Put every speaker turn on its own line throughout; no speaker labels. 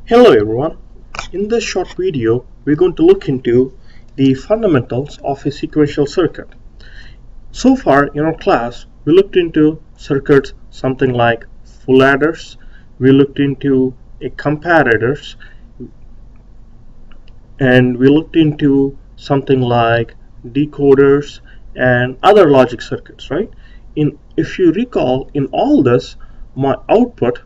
Hello everyone. In this short video, we're going to look into the fundamentals of a sequential circuit. So far in our class, we looked into circuits something like full adders, we looked into a comparators, and we looked into something like decoders and other logic circuits, right? If you recall, in all this, my output,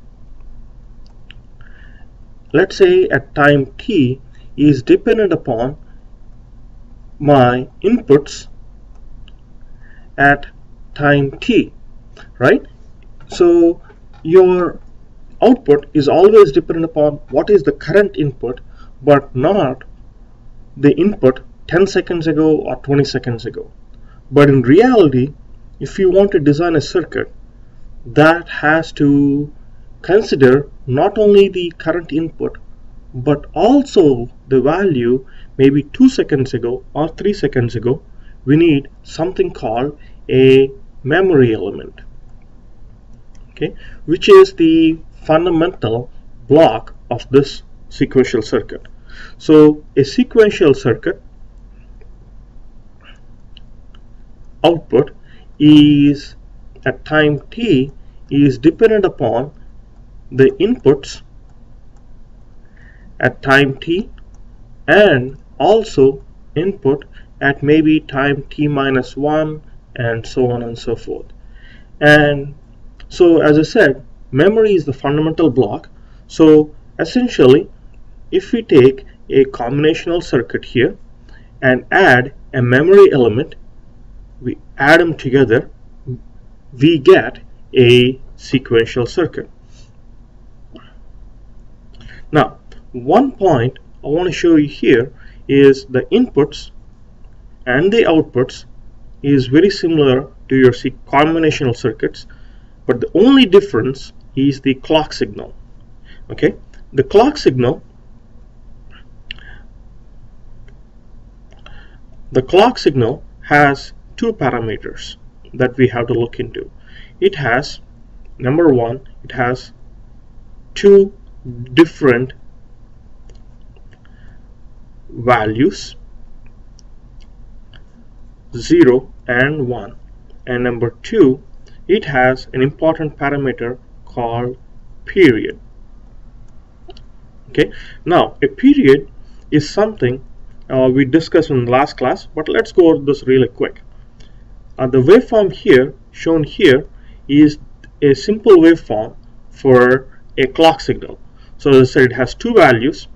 let's say at time t, is dependent upon my inputs at time t, right? So your output is always dependent upon what is the current input, but not the input 10 seconds ago or 20 seconds ago. But in reality, if you want to design a circuit, that has to consider not only the current input but also the value maybe 2 seconds ago or 3 seconds ago. We need something called a memory element, okay, which is the fundamental block of this sequential circuit. So a sequential circuit output is at time t is dependent upon the inputs at time t and also input at maybe time t minus 1 and so on and so forth. And so, as I said, memory is the fundamental block. So essentially, if we take a combinational circuit here and add a memory element, we add them together, we get a sequential circuit. Now, one point I want to show you here is the inputs and the outputs is very similar to your combinational circuits, but the only difference is the clock signal. Okay, the clock signal has two parameters that we have to look into. It has, number one, it has two different values, 0 and 1, and number two, it has an important parameter called period. Okay, now a period is something we discussed in the last class, but let's go over this really quick. The waveform here shown here is a simple waveform for a clock signal. So as I said, it has two values.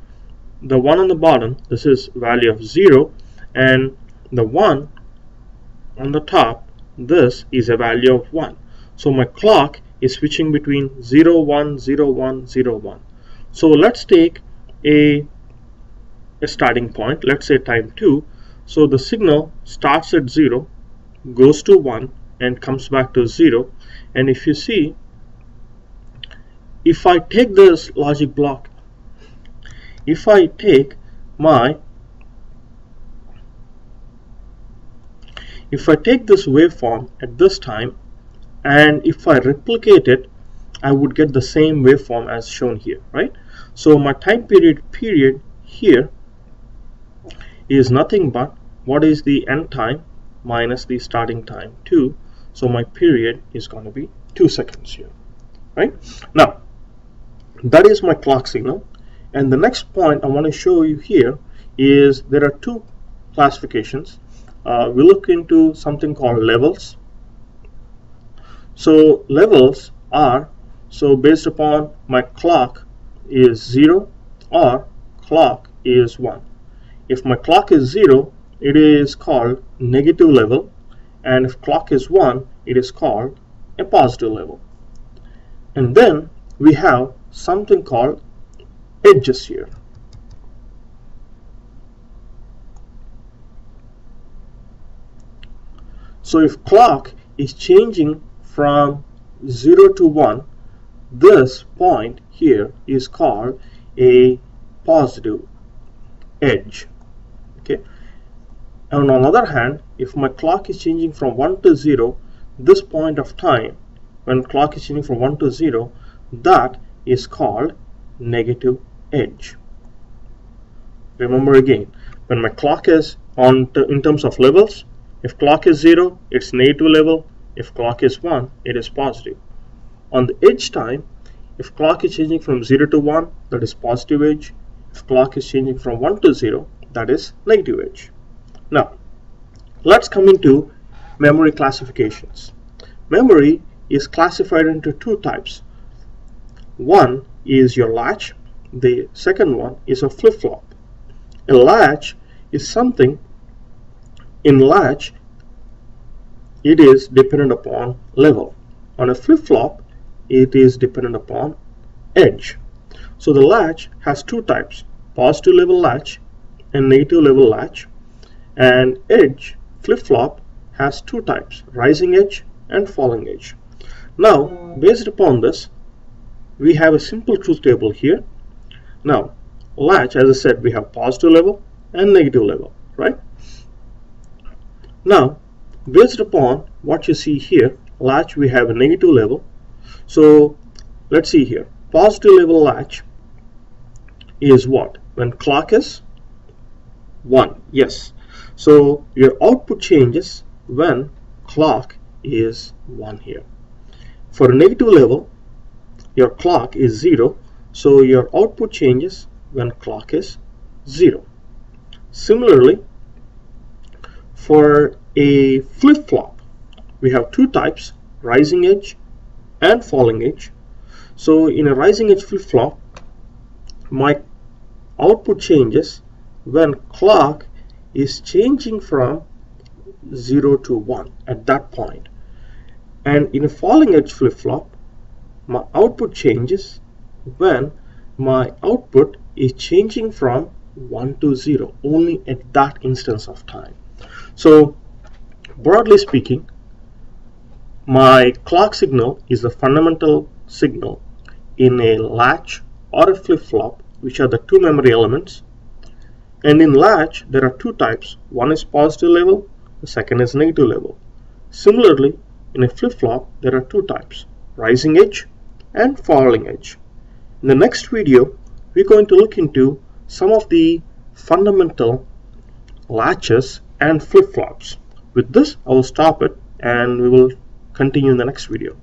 The one on the bottom, this is value of 0, and the one on the top, this is a value of 1. So my clock is switching between 0, 1, 0, 1, 0, 1. So let's take a starting point, let's say time 2. So the signal starts at 0, goes to 1 and comes back to 0. And if you see, if I take this logic block, if I take this waveform at this time and if I replicate it, I would get the same waveform as shown here, right? So my time period here is nothing but what is the end time minus the starting time, 2. So my period is going to be 2 seconds here, right? Now that is my clock signal. And the next point I want to show you here is there are two classifications. We look into something called levels. So levels are, so based upon my clock is 0 or clock is 1. If my clock is 0, it is called negative level, and if clock is 1, it is called a positive level. And then we have something called edges here. So if clock is changing from 0 to 1, this point here is called a positive edge. Okay. And on the other hand, if my clock is changing from 1 to 0, this point of time when clock is changing from 1 to 0, that is called negative edge. Remember again, when my clock is in terms of levels, if clock is 0, it's negative level. If clock is 1, it is positive. On the edge time, if clock is changing from 0 to 1, that is positive edge. If clock is changing from 1 to 0, that is negative edge. Now, let's come into memory classifications. Memory is classified into two types. One is your latch. The second one is a flip-flop. A latch is something, in latch, it is dependent upon level. On a flip-flop, it is dependent upon edge. So the latch has two types, positive level latch and negative level latch. And edge, flip-flop, has two types, rising edge and falling edge. Now, based upon this, we have a simple truth table here. Now, latch, as I said, we have positive level and negative level, right? Now, based upon what you see here, latch, we have a negative level. So, let's see here. Positive level latch is what? When clock is 1. Yes. So, your output changes when clock is 1 here. For a negative level, your clock is 0. So, your output changes when clock is 0. Similarly, for a flip-flop, we have two types, rising edge and falling edge. So in a rising edge flip-flop, my output changes when clock is changing from 0 to 1 at that point. And in a falling edge flip-flop, my output changes when my output is changing from 1 to 0 only at that instance of time. So broadly speaking, my clock signal is the fundamental signal in a latch or a flip-flop, which are the two memory elements. And in latch, there are two types. One is positive level, the second is negative level. Similarly, in a flip-flop, there are two types, rising edge and falling edge. In the next video, we're going to look into some of the fundamental latches and flip-flops. With this, I will stop it and we will continue in the next video.